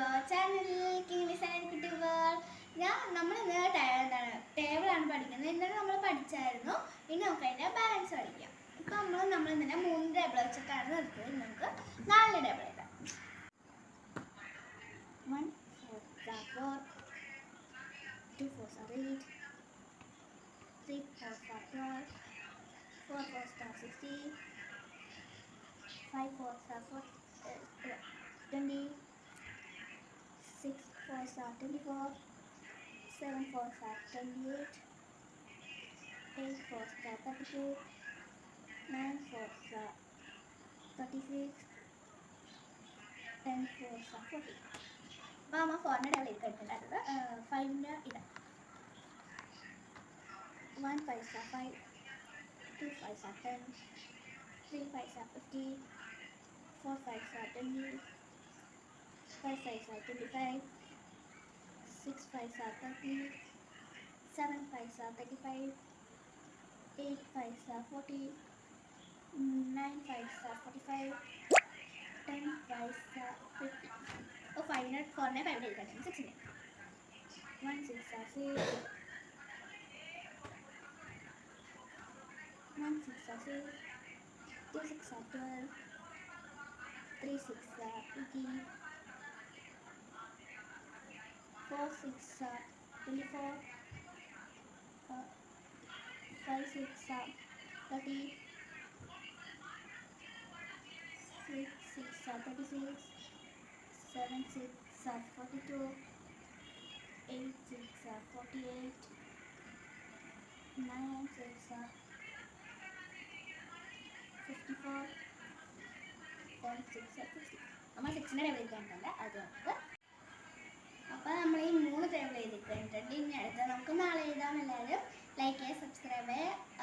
our channel King Design Kitty World. നമ്മൾ ടേബിളാണ് പഠിക്കുന്നത്. ഇന്നലെ നമ്മൾ പഠിച്ചായിരുന്നു. ഇനി നമുക്ക് അതിൻ്റെ ബാലൻസ് പഠിക്കാം. ഇപ്പം നമ്മൾ ഇന്നലെ 3 ടേബിൾ വെച്ചിട്ടാണ് നിർത്തിയത്. നമുക്ക് 4 ടേബിൾ എഴുതാം. 1 4 4 2 4 8 3 4 12 4 4 16 5 4 20 6 4 24 7 4 28 8 4 32 9 4 36 10 4 40. അപ്പോൾ നമ്മൾ 4 ടേബിൾ എടുത്തിട്ടുണ്ടായിരുന്നത് 5 ഇതാണ്. 1 5 5 2 5 10 3 5 50 4 5 20 5 5 25 6 5 30 7 5 35 8 5 40 9 5 45 10 5 50. Oh, 5 minutes 4 ne 5 minutes 6 minutes 1 6 6 1 6 6 2 6 12 3 6 18 4 6 24 5 6 30 6 6 36 7 6 42 8 6 48 9 6 54 10 6 60. നമ്മൾ 6നെ ടേബിൾ എഴുതിയിട്ടുണ്ട്. അത് നമുക്ക് അപ്പോൾ നമ്മൾ ഈ 3 ടേബിൾ എഴുതിയിട്ടുണ്ട്. ഇനി അടുത്ത നമുക്ക് നാളെ എഴുതാം. എല്ലാവരും ലൈക്ക് ചെയ്യുക, സബ്സ്ക്രൈബ് ചെയ്യുക.